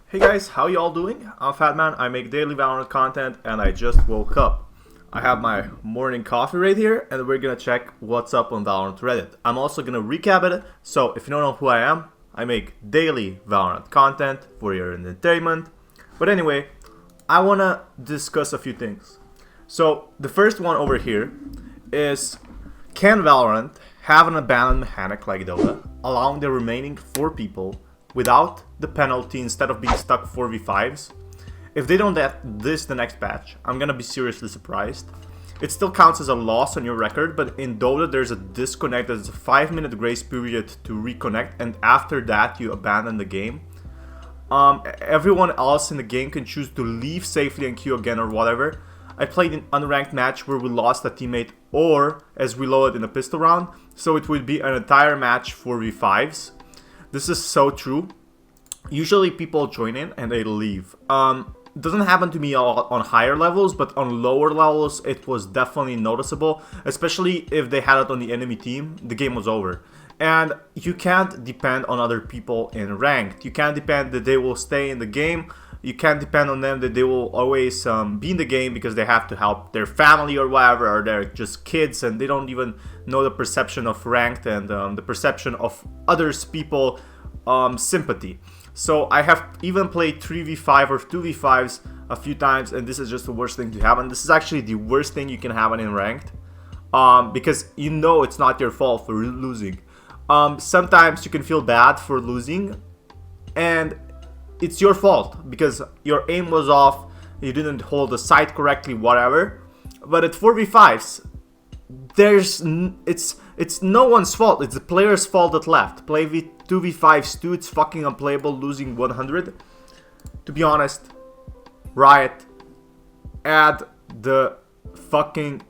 Hey guys, how y'all doing? I'm Fatman, I make daily Valorant content and I just woke up. I have my morning coffee right here and we're gonna check what's up on Valorant Reddit. I'm also gonna recap it, so if you don't know who I am, I make daily Valorant content for your entertainment. But anyway, I wanna discuss a few things. So the first one over here is, can Valorant have an abandoned mechanic like Dota, allowing the remaining 4 people without the penalty instead of being stuck 4v5s? If they don't get this the next patch, I'm gonna be seriously surprised. It still counts as a loss on your record, but in Dota there's a disconnect, there's a 5-minute grace period to reconnect, and after that you abandon the game. Everyone else in the game can choose to leave safely and queue again or whatever. I played an unranked match where we lost a teammate or as reloaded in a pistol round, so it would be an entire match 4v5s. This is so true. Usually people join in and they leave. It doesn't happen to me on higher levels, but on lower levels it was definitely noticeable, especially if they had it on the enemy team. The game was over. And you can't depend on other people in ranked. You can't depend that they will stay in the game. You can't depend on them that they will always be in the game because they have to help their family or whatever, or they're just kids and they don't even know the perception of ranked and the perception of others people sympathy. So I have even played 3v5 or 2v5s a few times, and this is just the worst thing to happen. This is actually the worst thing you can happen in ranked, because you know it's not your fault for losing. Sometimes you can feel bad for losing, and it's your fault because your aim was off, you didn't hold the sight correctly, whatever. But at 4v5s, it's no one's fault. It's the player's fault that left. Play 2v5s too. It's fucking unplayable losing 100. To be honest, Riot, add the fucking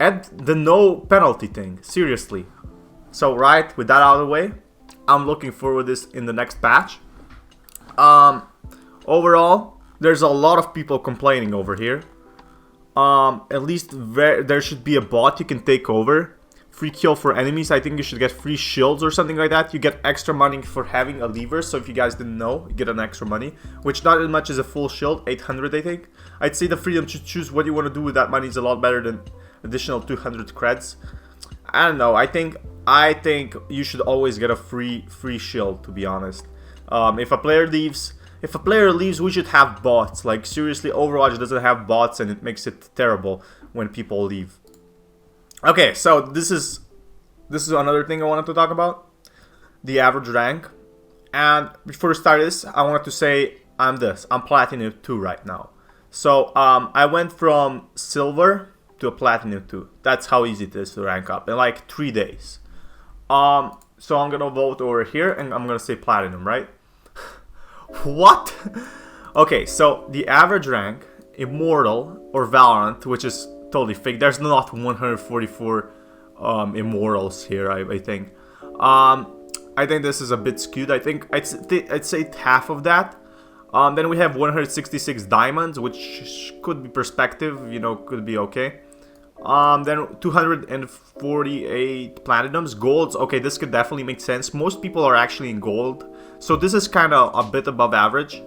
add the no penalty thing, seriously. So Riot, with that out of the way, I'm looking forward to this in the next patch. Overall, there's a lot of people complaining over here. At least there should be a bot you can take over. Free kill for enemies. I think you should get free shields or something like that. You get extra money for having a lever. So if you guys didn't know, you get an extra money, which not as much as a full shield, 800 I think. I'd say the freedom to choose what you want to do with that money is a lot better than additional 200 creds. I don't know. I think you should always get a free shield, to be honest. If a player leaves, we should have bots. Like seriously, Overwatch doesn't have bots and it makes it terrible when people leave. Okay, so this is another thing I wanted to talk about. The average rank. And before we start this, I wanted to say I'm Platinum 2 right now. So I went from Silver to a Platinum 2. That's how easy it is to rank up in like 3 days. So I'm gonna vote over here and I'm gonna say Platinum, right? What? Okay, so the average rank, Immortal or Valorant, which is totally fake. There's not 144 Immortals here, I think. I think this is a bit skewed. I think I'd say half of that. Then we have 166 diamonds, which could be perspective, could be okay. Then 248 platinums. Golds, okay, this could definitely make sense. Most people are actually in gold, so this is kind of a bit above average.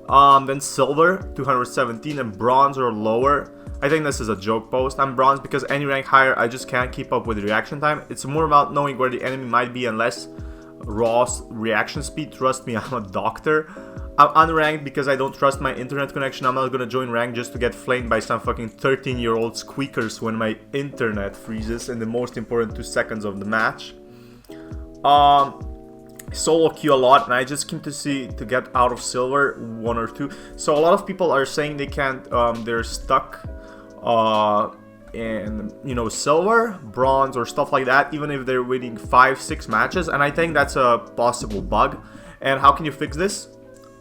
Then silver, 217, and bronze or lower. I think this is a joke post. I'm bronze because any rank higher, I just can't keep up with reaction time. It's more about knowing where the enemy might be and less raw reaction speed. Trust me, I'm a doctor. I'm unranked because I don't trust my internet connection. I'm not gonna join rank just to get flamed by some fucking 13-year-old squeakers when my internet freezes in the most important 2 seconds of the match. Solo queue a lot, and I just came to get out of silver 1 or 2. So a lot of people are saying they can't, they're stuck in silver, bronze, or stuff like that, even if they're winning 5-6 matches. And I think that's a possible bug. And how can you fix this?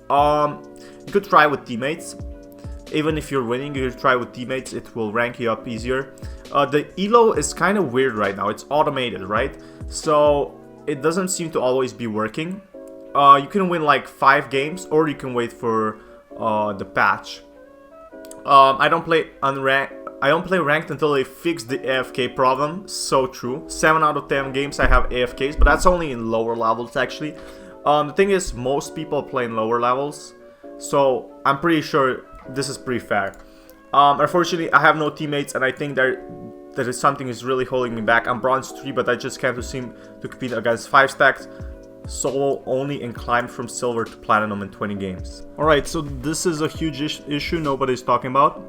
You could try with teammates. Even if you're winning, you could try with teammates. It will rank you up easier. The elo is kind of weird right now. It's automated, right? So it doesn't seem to always be working. You can win like 5 games, or you can wait for the patch. I don't play ranked until they fix the AFK problem. So true. 7 out of 10 games I have AFKs, but that's only in lower levels actually. The thing is, most people play in lower levels, so I'm pretty sure this is pretty fair. Unfortunately, I have no teammates, and I think that is something is really holding me back. I'm bronze 3, but I just can't seem to compete against 5 stacks. Solo only, and climbed from silver to platinum in 20 games. Alright, so this is a huge issue nobody's talking about.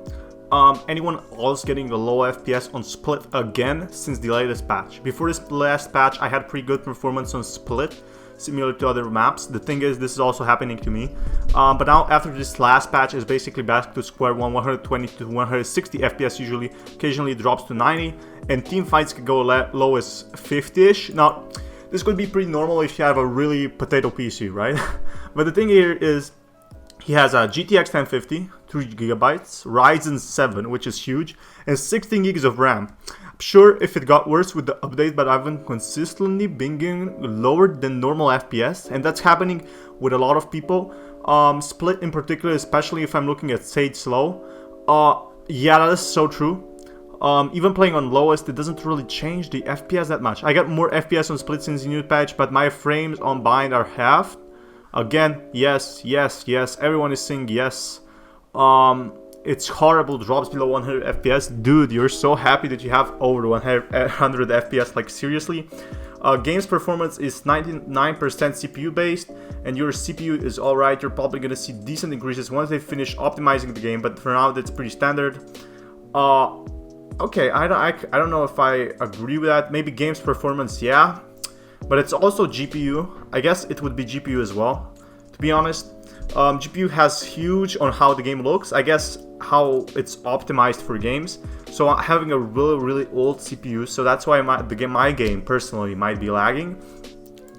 Anyone else getting a low FPS on Split again since the latest patch? Before this last patch, I had pretty good performance on Split, similar to other maps. The thing is, this is also happening to me. But now, after this last patch, is basically back to square one, 120 to 160 FPS usually. Occasionally it drops to 90, and team fights could go low as 50-ish. Now, this could be pretty normal if you have a really potato PC, right? But the thing here is, he has a GTX 1050, 3GB, Ryzen 7, which is huge, and 16 gigs of RAM. I'm sure if it got worse with the update, but I've been consistently being lower than normal FPS, and that's happening with a lot of people. Split in particular, especially if I'm looking at Sage Slow. Yeah, that is so true. Even playing on lowest, it doesn't really change the FPS that much. I got more FPS on Split since the new patch, but my frames on bind are halved. Again, yes, everyone is saying yes. It's horrible, drops below 100 FPS. Dude, you're so happy that you have over 100 FPS, like seriously. Game's performance is 99% CPU based, and your CPU is alright. You're probably gonna see decent increases once they finish optimizing the game, but for now that's pretty standard. Okay, I don't know if I agree with that. Maybe game's performance, yeah, but it's also GPU. I guess it would be GPU as well, to be honest. GPU has huge on how the game looks. I guess how it's optimized for games. So I'm having a really old CPU, so that's why my game personally might be lagging.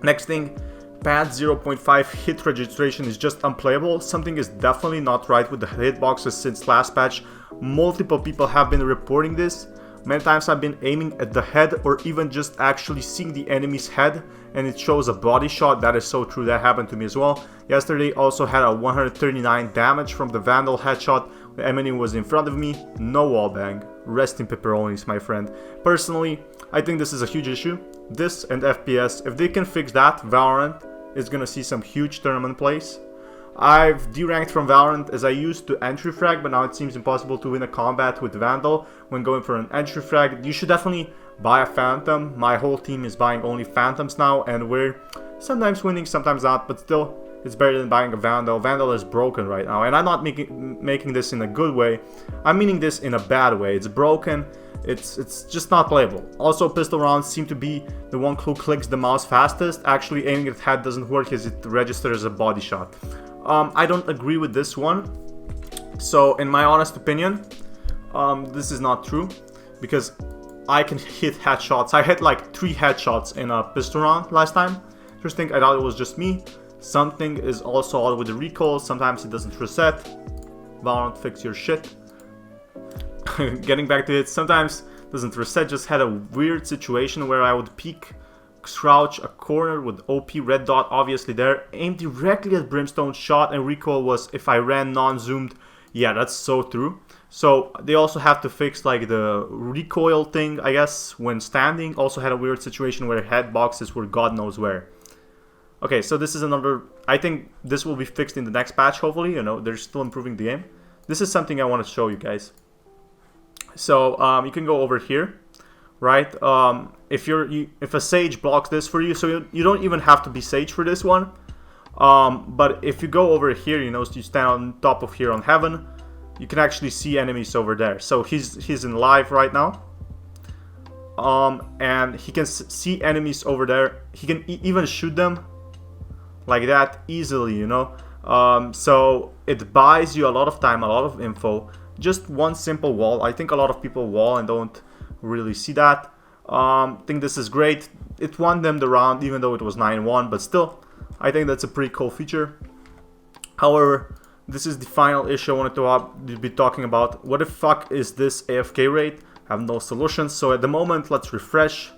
Next thing, pad 0.5 hit registration is just unplayable. Something is definitely not right with the hitboxes since last patch. Multiple people have been reporting this. Many times I've been aiming at the head or even just actually seeing the enemy's head and it shows a body shot. That is so true, that happened to me as well. Yesterday also had a 139 damage from the Vandal headshot. The enemy was in front of me, no wallbang. Rest in pepperonis, my friend. Personally, I think this is a huge issue. This and FPS, if they can fix that, Valorant is gonna see some huge tournament plays. I've deranked from Valorant as I used to entry frag, but now it seems impossible to win a combat with Vandal when going for an entry frag. You should definitely buy a Phantom. My whole team is buying only Phantoms now, and we're sometimes winning, sometimes not, but still, it's better than buying a Vandal. Vandal is broken right now, and I'm not making this in a good way. I'm meaning this in a bad way. It's broken. It's just not playable. Also, pistol rounds seem to be the one who clicks the mouse fastest. Actually, aiming at head doesn't work as it registers as a body shot. I don't agree with this one. So, in my honest opinion, this is not true, because I can hit headshots. I hit like 3 headshots in a pistol round last time. Interesting, I thought it was just me. Something is also odd with the recoil. Sometimes it doesn't reset. Valorant, fix your shit. Getting back to it, sometimes it doesn't reset. Just had a weird situation where I would peek, crouch a corner with OP red dot obviously there, aim directly at Brimstone, shot, and recoil was if I ran non-zoomed. Yeah, that's so true. So they also have to fix like the recoil thing, I guess, when standing. Also had a weird situation where head boxes were god knows where. Okay, so this is another, I think this will be fixed in the next patch, hopefully. You know, they're still improving the game. This is something I want to show you guys. So you can go over here, right? If a Sage blocks this for you, so you don't even have to be Sage for this one. But if you go over here, you know, so you stand on top of here on Heaven, you can actually see enemies over there. So he's in live right now. And he can see enemies over there. He can even shoot them like that easily, you know. So it buys you a lot of time, a lot of info. Just one simple wall. I think a lot of people wall and don't really see that. Think this is great. It won them the round even though it was 9-1, but still, I think that's a pretty cool feature. However, this is the final issue I wanted to be talking about. What the fuck is this AFK rate? I have no solutions. So at the moment, let's refresh.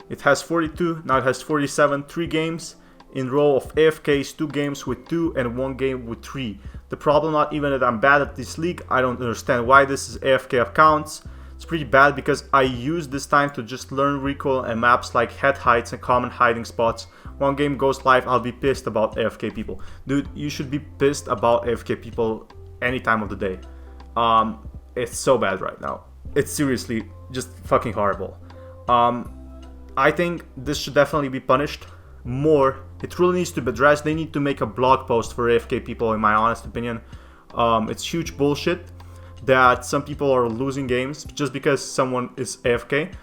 It has 42, now it has 47, 3 games in row of AFKs, 2 games with 2 and 1 game with 3. The problem not even that I'm bad at this league. I don't understand why this is AFK accounts. It's pretty bad because I used this time to just learn recoil and maps like head heights and common hiding spots one game goes live, I'll be pissed about AFK people. Dude, you should be pissed about AFK people any time of the day. It's so bad right now. It's seriously just fucking horrible. I think this should definitely be punished more. It really needs to be addressed. They need to make a blog post for AFK people, in my honest opinion. It's huge bullshit that some people are losing games just because someone is AFK.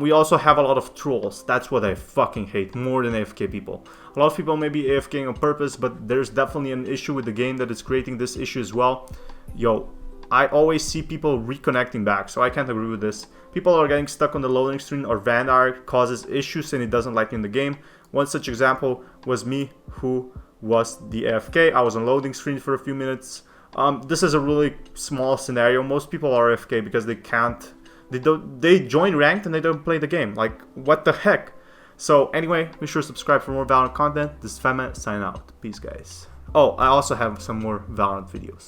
We also have a lot of trolls. That's what I fucking hate more than AFK people. A lot of people may be AFKing on purpose, but there's definitely an issue with the game that is creating this issue as well. Yo, I always see people reconnecting back, so I can't agree with this. People are getting stuck on the loading screen, or Vanguard causes issues and it doesn't like in the game. One such example was me, who was the AFK. I was on loading screen for a few minutes. This is a really small scenario. Most people are AFK because they can't. They join ranked and they don't play the game. Like, what the heck? So anyway, be sure to subscribe for more Valorant content. This is Fatman signing out. Peace, guys. Oh, I also have some more Valorant videos.